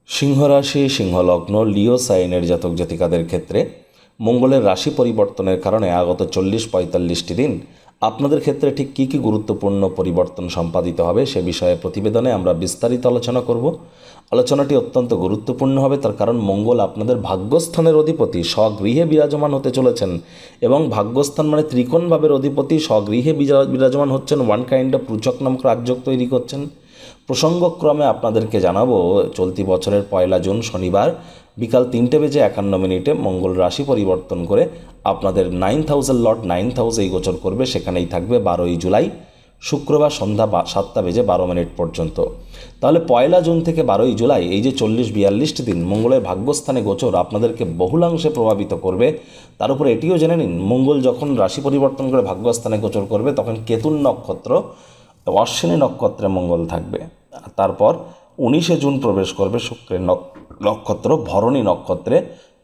সিংহ রাশি, সিংহলগ্ন, লিও সাইনের জাতক জাতিকাদের ক্ষেত্রে মঙ্গলের রাশি পরিবর্তনের কারণে আগত 40-45টি দিন আপনাদের ক্ষেত্রে ঠিক কী কী গুরুত্বপূর্ণ পরিবর্তন সম্পাদিত হবে সে বিষয়ে প্রতিবেদনে আমরা বিস্তারিত আলোচনা করব। আলোচনাটি অত্যন্ত গুরুত্বপূর্ণ হবে, তার কারণ মঙ্গল আপনাদের ভাগ্যস্থানের অধিপতি স্বগৃহে বিরাজমান হতে চলেছেন এবং ভাগ্যস্থান মানে ত্রিকোণ ভাবের অধিপতি স্বগৃহে বিরাজমান হচ্ছেন, ওয়ান কাইন্ড অফ রুচক নামক রাজযোগ তৈরি করছেন। প্রসঙ্গক্রমে আপনাদেরকে জানাবো, চলতি বছরের 1 জুন শনিবার বিকাল 3:51 মঙ্গল রাশি পরিবর্তন করে আপনাদের 9th হাউসের লর্ড 9th হাউসেই গোচর করবে। সেখানেই থাকবে 12ই জুলাই শুক্রবার সন্ধ্যা 7:12 পর্যন্ত। তাহলে 1 জুন থেকে 12ই জুলাই এই যে 40-42টি দিন মঙ্গলের ভাগ্যস্থানে গোচর আপনাদেরকে বহুলাংশে প্রভাবিত করবে। তার উপরে এটিও জেনে নিন, মঙ্গল যখন রাশি পরিবর্তন করে ভাগ্যস্থানে গোচর করবে তখন কেতুন নক্ষত্র অশ্বিনী নক্ষত্রে মঙ্গল থাকবে। তারপর 19 জুন প্রবেশ করবে শুক্রের নক্ষত্র ভরণী নক্ষত্রে।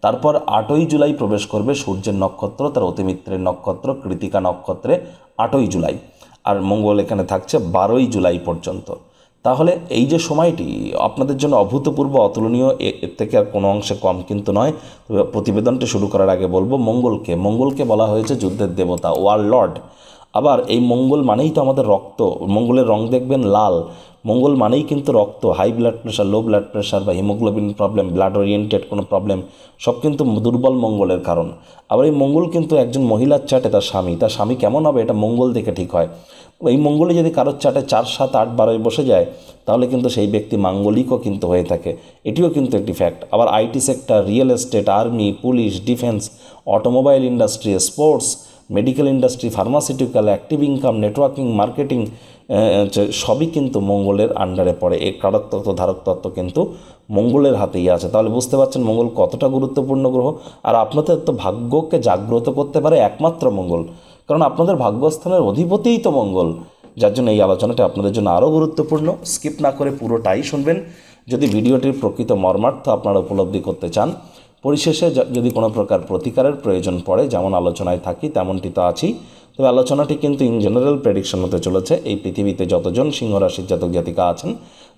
তারপর 8ই জুলাই প্রবেশ করবে সূর্যের নক্ষত্র তার অতিমিত্রের নক্ষত্র কৃতিকা নক্ষত্রে 8ই জুলাই, আর মঙ্গল এখানে থাকছে 12ই জুলাই পর্যন্ত। তাহলে এই যে সময়টি আপনাদের জন্য অভূতপূর্ব, অতুলনীয়, এর থেকে আর কোনো অংশে কম কিন্তু নয়। প্রতিবেদনটি শুরু করার আগে বলবো, মঙ্গলকে বলা হয়েছে যুদ্ধের দেবতা, ওয়ার লর্ড। আবার এই মঙ্গল মানেই তো আমাদের রক্ত, মঙ্গলের রং দেখবেন লাল। মঙ্গল মানেই কিন্তু রক্ত, high blood pressure, low blood pressure বা হিমোগ্লোবিন প্রবলেম, ব্লাড ওরিয়েন্টেড কোনো প্রবলেম, সব কিন্তু দুর্বল মঙ্গলের কারণ। আবার এই মঙ্গল কিন্তু একজন মহিলার চাটে তার স্বামী কেমন হবে এটা মঙ্গল দেখে ঠিক হয়। এই মঙ্গলে যদি কারোর চাটে 4, 7, 8, 12 বসে যায় তাহলে কিন্তু সেই ব্যক্তি মাঙ্গলিকও কিন্তু হয়ে থাকে, এটিও কিন্তু একটি ফ্যাক্ট। আবার IT sector, real estate, army, police, defence, automobile industry, sports, medical industry, pharmaceutical, active income, networking, marketing, সবই কিন্তু মঙ্গলের আন্ডারে পড়ে। এর কারকতত্ত্ব ধারকতত্ত্ব কিন্তু মঙ্গলের হাতেই আছে। তাহলে বুঝতে পারছেন মঙ্গল কতটা গুরুত্বপূর্ণ গ্রহ। আর আপনাদের তো ভাগ্যকে জাগ্রত করতে পারে একমাত্র মঙ্গল, কারণ আপনাদের ভাগ্যস্থানের অধিপতিই তো মঙ্গল। যার জন্য এই আলোচনাটি আপনাদের জন্য আরও গুরুত্বপূর্ণ। স্কিপ না করে পুরোটাই শুনবেন যদি ভিডিওটির প্রকৃত মর্মার্থ আপনারা উপলব্ধি করতে চান। পরিশেষে যদি কোনো প্রকার প্রতিকারের প্রয়োজন পড়ে, যেমন আলোচনায় থাকি তেমনটি তো আছেই, তবে আলোচনাটি কিন্তু ইন জেনারেল প্রেডিকশন হতে চলেছে। এই পৃথিবীতে যতজন সিংহ রাশির জাতক জাতিকা আছেন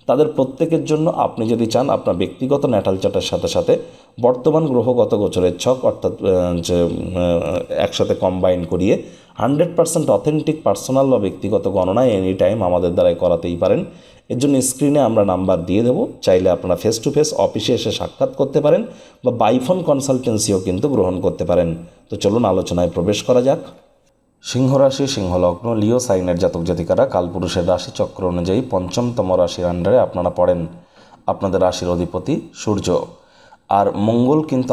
তাদের প্রত্যেকের জন্য আপনি যদি চান আপনার ব্যক্তিগত ন্যাটাল চার্টের সাথে সাথে বর্তমান গ্রহগত গোচরের ছক অর্থাৎ যে একসাথে কম্বাইন করিয়ে 100% অথেন্টিক পার্সোনাল বা ব্যক্তিগত গণনায় এনি টাইম আমাদের দ্বারাই করাতেই পারেন। এর জন্য স্ক্রিনে আমরা নাম্বার দিয়ে দেবো, চাইলে আপনারা ফেস টু ফেস অফিসে এসে সাক্ষাৎ করতে পারেন বা বাইফোন কনসালটেন্সিও কিন্তু গ্রহণ করতে পারেন। তো চলুন আলোচনায় প্রবেশ করা যাক। সিংহ রাশি, সিংহলগ্ন, লিও সাইনের জাতক জাতিকারা কালপুরুষের রাশিচক্র অনুযায়ী 5মতম রাশির আন্ডারে আপনারা পড়েন। আপনাদের রাশির অধিপতি সূর্য, আর মঙ্গল কিন্তু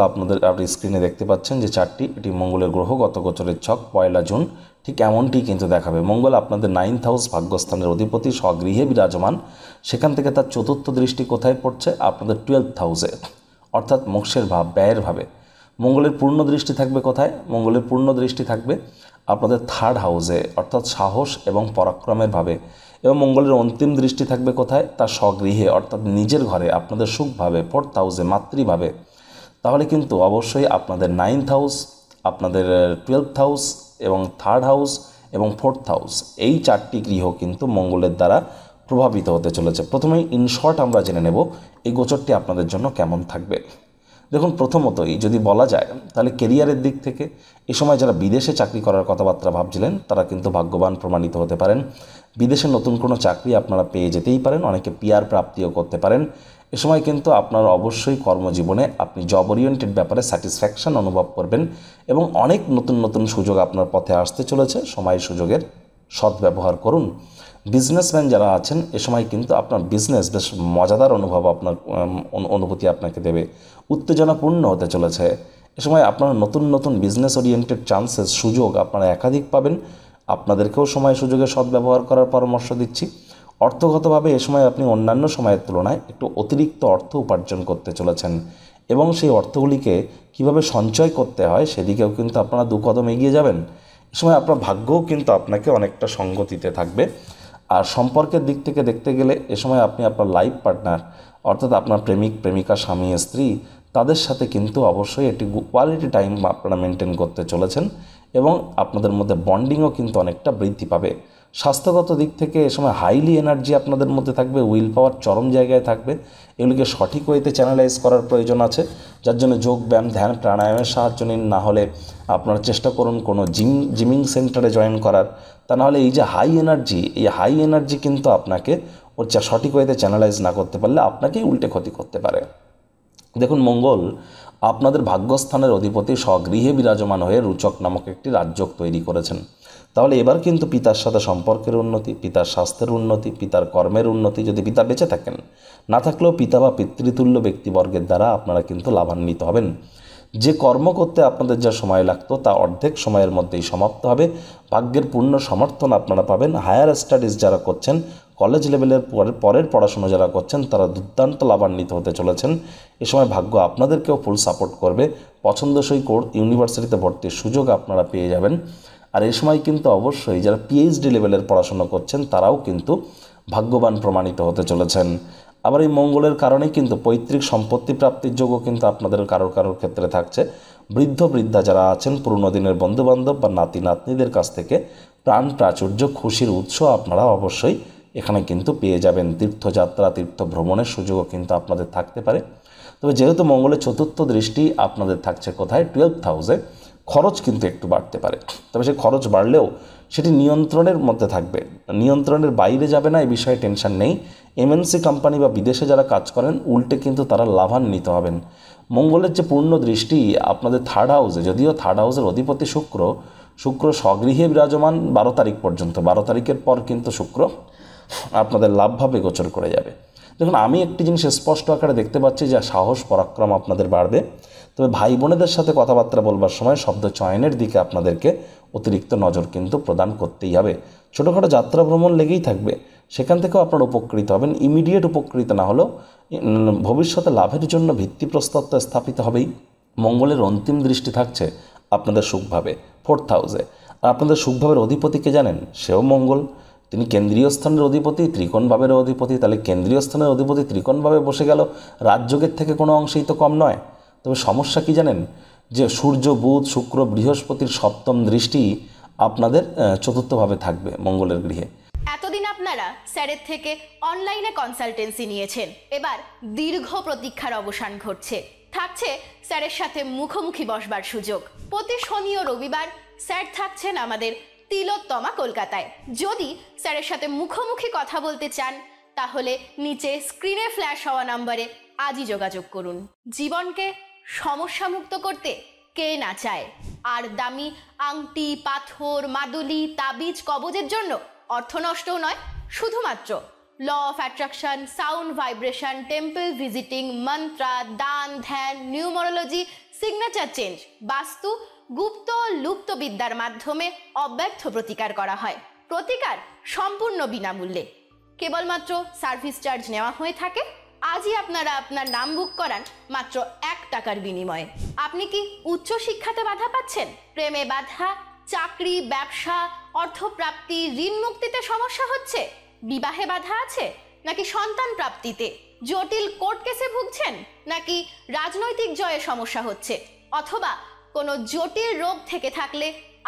আপনি স্ক্রিনে দেখতে পাচ্ছেন যে চারটি, এটি মঙ্গলের গ্রহগত গোচরের ছক 1 জুন ঠিক এমনটি কিন্তু দেখাবে। মঙ্গল আপনাদের 9th হাউস ভাগ্যস্থানের অধিপতি স্বগৃহে বিরাজমান, সেখান থেকে তার চতুর্থ দৃষ্টি কোথায় পড়ছে আপনাদের 12th হাউসে, অর্থাৎ মোক্ষের ভাব, ব্যয়ের ভাবে। মঙ্গলের পূর্ণ দৃষ্টি থাকবে কোথায়? মঙ্গলের পূর্ণ দৃষ্টি থাকবে আপনাদের 3rd হাউসে, অর্থাৎ সাহস এবং পরাক্রমের ভাবে। এবং মঙ্গলের অন্তিম দৃষ্টি থাকবে কোথায়? তার স্বগৃহে, অর্থাৎ নিজের ঘরে, আপনাদের সুখভাবে, 4th হাউসে, মাতৃভাবে। তাহলে কিন্তু অবশ্যই আপনাদের 9th হাউস, আপনাদের 12th হাউস এবং 3rd হাউস এবং 4th হাউস, এই 4টি গৃহ কিন্তু মঙ্গলের দ্বারা প্রভাবিত হতে চলেছে। প্রথমেই ইনশর্ট আমরা জেনে নেব এই গোচরটি আপনাদের জন্য কেমন থাকবে। দেখুন, প্রথমতই যদি বলা যায় তাহলে কেরিয়ারের দিক থেকে এ সময় যারা বিদেশে চাকরি করার কথাবার্তা ভাবছিলেন তারা কিন্তু ভাগ্যবান প্রমাণিত হতে পারেন। বিদেশে নতুন কোনো চাকরি আপনারা পেয়ে যেতেই পারেন, অনেকে পিআর প্রাপ্তিও করতে পারেন। এ সময় কিন্তু আপনার অবশ্যই কর্মজীবনে আপনি জব ওরিয়েন্টেড ব্যাপারে স্যাটিসফ্যাকশন অনুভব করবেন এবং অনেক নতুন নতুন সুযোগ আপনার পথে আসতে চলেছে। সময় সুযোগের সদ্ব্যবহার করুন। বিজনেসম্যান যারা আছেন এ সময় কিন্তু আপনার বিজনেস বেশ মজাদার অনুভূতি আপনাকে দেবে, উত্তেজনাপূর্ণ হতে চলেছে। এ সময় আপনারা নতুন নতুন বিজনেস ওরিয়েন্টেড চান্সেস, সুযোগ আপনারা একাধিক পাবেন। আপনাদেরকেও সময় সুযোগের সদ্ব্যবহার করার পরামর্শ দিচ্ছি। অর্থগতভাবে এ সময় আপনি অন্যান্য সময়ের তুলনায় একটু অতিরিক্ত অর্থ উপার্জন করতে চলেছেন এবং সেই অর্থগুলিকে কিভাবে সঞ্চয় করতে হয় সেদিকেও কিন্তু আপনারা 2 কদম এগিয়ে যাবেন। এ সময় আপনার ভাগ্যও কিন্তু আপনাকে অনেকটা সঙ্গ দিতে থাকবে। আর সম্পর্কের দিক থেকে দেখতে গেলে এ সময় আপনি আপনার লাইফ পার্টনার, অর্থাৎ আপনার প্রেমিক প্রেমিকা, স্বামী স্ত্রী, তাদের সাথে কিন্তু অবশ্যই একটি কোয়ালিটি টাইম আপনারা মেনটেন করতে চলেছেন এবং আপনাদের মধ্যে বন্ডিংও কিন্তু অনেকটা বৃদ্ধি পাবে। স্বাস্থ্যগত দিক থেকে এ সময় হাইলি এনার্জি আপনাদের মধ্যে থাকবে, উইল পাওয়ার চরম জায়গায় থাকবে। এগুলিকে সঠিক ওয়েতে চ্যানেলাইজ করার প্রয়োজন আছে, যার জন্য যোগ ব্যায়াম, ধ্যান, প্রাণায়ামের সাহায্য নিন। না হলে আপনারা চেষ্টা করুন কোনো জিমিং সেন্টারে জয়েন করার। তা নাহলে এই যে হাই এনার্জি কিন্তু আপনাকে ওর সঠিক ওয়েতে চ্যানেলাইজ না করতে পারলে আপনাকেই উল্টে ক্ষতি করতে পারে। দেখুন, মঙ্গল আপনাদের ভাগ্যস্থানের অধিপতি স্বগৃহে বিরাজমান হয়ে রুচক নামক একটি রাজযোগ তৈরি করেছেন। তাহলে এবার কিন্তু পিতার সাথে সম্পর্কের উন্নতি, পিতার স্বাস্থ্যের উন্নতি, পিতার কর্মের উন্নতি, যদি পিতা বেঁচে থাকেন, না থাকলেও পিতা বা পিতৃতুল্য ব্যক্তিবর্গের দ্বারা আপনারা কিন্তু লাভান্বিত হবেন। যে কর্ম করতে আপনাদের যা সময় লাগতো তা অর্ধেক সময়ের মধ্যেই সমাপ্ত হবে। ভাগ্যের পূর্ণ সমর্থন আপনারা পাবেন। হায়ার স্টাডিজ যারা করছেন, কলেজ লেভেলের পরের পড়াশুনো যারা করছেন, তারা দুর্দান্ত লাভান্বিত হতে চলেছেন। এ সময় ভাগ্য আপনাদেরকেও ফুল সাপোর্ট করবে। পছন্দসই ইউনিভার্সিটিতে ভর্তির সুযোগ আপনারা পেয়ে যাবেন। আর এই সময় কিন্তু অবশ্যই যারা পিএইচডি লেভেলের পড়াশোনা করছেন তারাও কিন্তু ভাগ্যবান প্রমাণিত হতে চলেছেন। আবার এই মঙ্গলের কারণেই কিন্তু পৈতৃক সম্পত্তি প্রাপ্তির যোগও কিন্তু আপনাদের কারোর ক্ষেত্রে থাকছে। বৃদ্ধা যারা আছেন, পুরনো দিনের বন্ধুবান্ধব বা নাতি নাতনিদের কাছ থেকে প্রাণ প্রাচুর্য, খুশির উৎস আপনারা অবশ্যই এখানে কিন্তু পেয়ে যাবেন। তীর্থযাত্রা, তীর্থ ভ্রমণের সুযোগও কিন্তু আপনাদের থাকতে পারে। তবে যেহেতু মঙ্গলের চতুর্থ দৃষ্টি আপনাদের থাকছে কোথায়, 12th হাউসে, খরচ কিন্তু একটু বাড়তে পারে। তবে সেই খরচ বাড়লেও সেটি নিয়ন্ত্রণের মধ্যে থাকবে, নিয়ন্ত্রণের বাইরে যাবে না, এই বিষয়ে টেনশন নেই। এমএনসি কোম্পানি বা বিদেশে যারা কাজ করেন, উল্টে কিন্তু তারা লাভান্বিত হবেন। মঙ্গলের যে পূর্ণ দৃষ্টি আপনাদের 3rd হাউসে, যদিও 3rd হাউসের অধিপতি শুক্র স্বগৃহে বিরাজমান 12 তারিখ পর্যন্ত। 12 তারিখের পর কিন্তু শুক্র আপনাদের লাভভাবে গোচর করে যাবে। দেখুন, আমি একটি জিনিস স্পষ্ট আকারে দেখতে পাচ্ছি যে সাহস পরাক্রম আপনাদের বাড়বে। তবে ভাই বোনেদের সাথে কথাবার্তা বলবার সময় শব্দ চয়নের দিকে আপনাদেরকে অতিরিক্ত নজর কিন্তু প্রদান করতেই হবে। ছোটোখাটো যাত্রা ভ্রমণ লেগেই থাকবে, সেখান থেকেও আপনারা উপকৃত হবেন। ইমিডিয়েট উপকৃত না হলেও ভবিষ্যতে লাভের জন্য ভিত্তিপ্রস্তর তো স্থাপিত হবেই। মঙ্গলের অন্তিম দৃষ্টি থাকছে আপনাদের সুখভাবে 4th হাউসে। আর আপনাদের সুখভাবের অধিপতিকে জানেন, সেও মঙ্গল। তিনি কেন্দ্রীয় স্থানের অধিপতি, ত্রিকোণ ভাবের অধিপতি। তাহলে কেন্দ্রীয় স্থানের অধিপতি ত্রিকোণভাবে বসে গেল, রাজযোগের থেকে কোনো অংশেই তো কম নয়। তবে সমস্যা কি জানেন, যে সূর্য, বুধ, শুক্র, বৃহস্পতির 7ম দৃষ্টি আপনাদের চতুর্থভাবে থাকবে মঙ্গলের গৃহে। এতদিন আপনারা স্যারের থেকে অনলাইনে কনসালটেন্সি নিয়েছেন, এবার দীর্ঘ প্রতীক্ষার অবসান ঘটছে। থাকছে স্যারের সাথে মুখোমুখি বসবার সুযোগ। প্রতি শনি ও রবিবার স্যার থাকছেন আমাদের তিলোত্তমা কলকাতায়। যদি স্যারের সাথে মুখোমুখি কথা বলতে চান, তাহলে নিচে স্ক্রিনে ফ্ল্যাশ হওয়া নম্বরে আজই যোগাযোগ করুন। জীবনকে সমস্যামুক্ত করতে কে না চায়? আর দামি আংটি, পাথর, মাদুলি, তাবিজ, কবজের জন্য অর্থ নষ্টও নয়, শুধুমাত্র law of attraction, sound vibration, temple visiting, মন্ত্রা, দান, ধ্যান, নিউমারোলজি, সিগনেচার চেঞ্জ, বাস্তু, গুপ্ত লুপ্ত বিদ্যার মাধ্যমে অব্যর্থ প্রতিকার করা হয়। প্রতিকার সম্পূর্ণ বিনামূল্যে, কেবলমাত্র সার্ভিস চার্জ নেওয়া হয়ে থাকে। আজই আপনারা আপনার নাম বুক করান মাত্র 1 টাকার বিনিময়ে। আপনি কি উচ্চ শিক্ষাতে বাধা পাচ্ছেন, প্রেমে বাধা, চাকরি, ব্যবসা, অর্থপ্রাপ্তি, ঋণ মুক্তিতে সমস্যা হচ্ছে, বিবাহে বাধা আছে, নাকি সন্তান প্রাপ্তিতে, জটিল কোর্ট কেসে ভুগছেন, নাকি রাজনৈতিক জয়ে সমস্যা হচ্ছে, অথবা কোনো জটিল রোগ থেকে থাকলে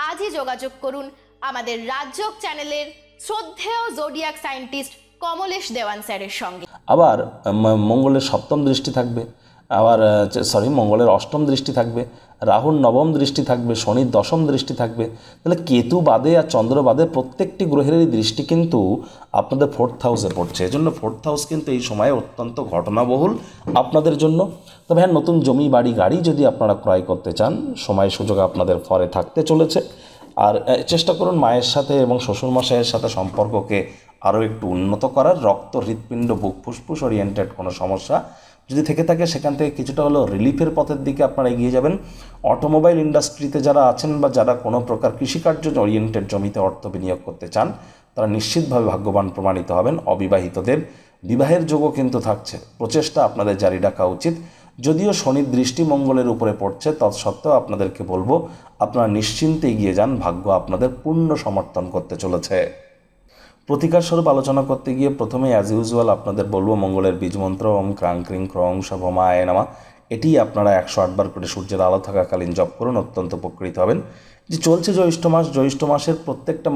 আজই যোগাযোগ করুন আমাদের রাজযোগ চ্যানেলের শ্রদ্ধেয় জোডিয়াক সায়েন্টিস্ট কমলেশ দেওয়ান স্যারের সঙ্গে। আবার মঙ্গলের 7ম দৃষ্টি থাকবে, আবার মঙ্গলের 8ম দৃষ্টি থাকবে, রাহুর 9ম দৃষ্টি থাকবে, শনির 10ম দৃষ্টি থাকবে। তাহলে কেতু বাদে আর চন্দ্র বাদে প্রত্যেকটি গ্রহেরই দৃষ্টি কিন্তু আপনাদের 4th হাউসে পড়ছে। এজন্য 4th হাউস কিন্তু এই সময়ে অত্যন্ত ঘটনাবহুল আপনাদের জন্য। তবে হ্যাঁ, নতুন জমি, বাড়ি, গাড়ি যদি আপনারা ক্রয় করতে চান, সময় সুযোগ আপনাদের ফরে থাকতে চলেছে। আর চেষ্টা করুন মায়ের সাথে এবং শ্বশুরমশাইয়ের সাথে সম্পর্ককে আরও একটু উন্নত করার। রক্ত, হৃৎপিণ্ড, বুক, ফুসফুস ওরিয়েন্টেড কোনো সমস্যা যদি থেকে থাকে, সেখান থেকে কিছুটা হলেও রিলিফের পথের দিকে আপনারা এগিয়ে যাবেন। অটোমোবাইল ইন্ডাস্ট্রিতে যারা আছেন বা যারা কোনো প্রকার কৃষিকার্য ওরিয়েন্টেড জমিতে অর্থ বিনিয়োগ করতে চান, তারা নিশ্চিতভাবে ভাগ্যবান প্রমাণিত হবেন। অবিবাহিতদের বিবাহের যোগও কিন্তু থাকছে। প্রচেষ্টা আপনাদের জারি রাখা উচিত। যদিও শনির দৃষ্টি মঙ্গলের উপরে পড়ছে, তৎসত্ত্বেও আপনাদেরকে বলবো আপনারা নিশ্চিন্তে এগিয়ে যান, ভাগ্য আপনাদের পূর্ণ সমর্থন করতে চলেছে। প্রতিকার স্বরূপ আলোচনা করতে গিয়ে প্রথমে অ্যাজ ইউজুয়াল আপনাদের বলবো মঙ্গলের বীজমন্ত্র ওম ক্রাং ক্রিং ক্রং শভমায় নামা। এটি আপনারা 108 বার করে সূর্যের আলো থাকাকালীন জপ করুন, অত্যন্ত উপকৃত হবেন। যে চলছে জ্যৈষ্ঠ মাসের প্রত্যেকটা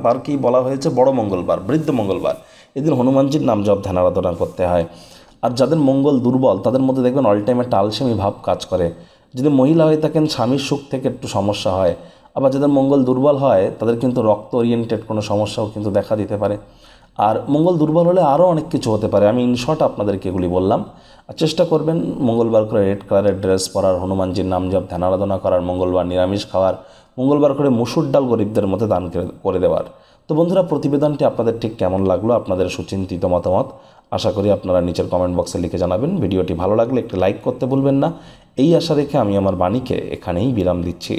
বারকেই বলা হয়েছে বড় মঙ্গলবার, বৃদ্ধ মঙ্গলবার। এদিন হনুমানজির নাম জপ ধ্যান আরাধনা করতে হয়। আর যাদের মঙ্গল দুর্বল তাদের মধ্যে দেখবেন অল টাইম একটা আলসেমি ভাব কাজ করে। যদি মহিলা হয়ে থাকেন স্বামীর সুখ থেকে একটু সমস্যা হয়। আবার যাদের মঙ্গল দুর্বল হয় তাদের কিন্তু রক্ত ওরিয়েন্টেড কোনো সমস্যাও কিন্তু দেখা দিতে পারে। আর মঙ্গল দুর্বল হলে আরও অনেক কিছু হতে পারে। আমি ইনশর্ট আপনাদেরকে এগুলি বললাম। আর চেষ্টা করবেন মঙ্গলবার করে রেড কালারের ড্রেস পরার, হনুমানজির নাম জপ ধ্যান আরাধনা করার, মঙ্গলবার নিরামিষ খাওয়ার, মঙ্গলবার করে মুসুর ডাল গরিবদের মধ্যে দান করে দেওয়ার। তো বন্ধুরা, প্রতিবেদনটি আপনাদের ঠিক কেমন লাগলো, আপনাদের সুচিন্তিত মতামত আশা করি আপনারা নিচের কমেন্ট বক্সে লিখে জানাবেন। ভিডিওটি ভালো লাগলে একটি লাইক করতে ভুলবেন না। এই আশা রেখে আমি আমার বাণীকে এখানেই বিরাম দিচ্ছি।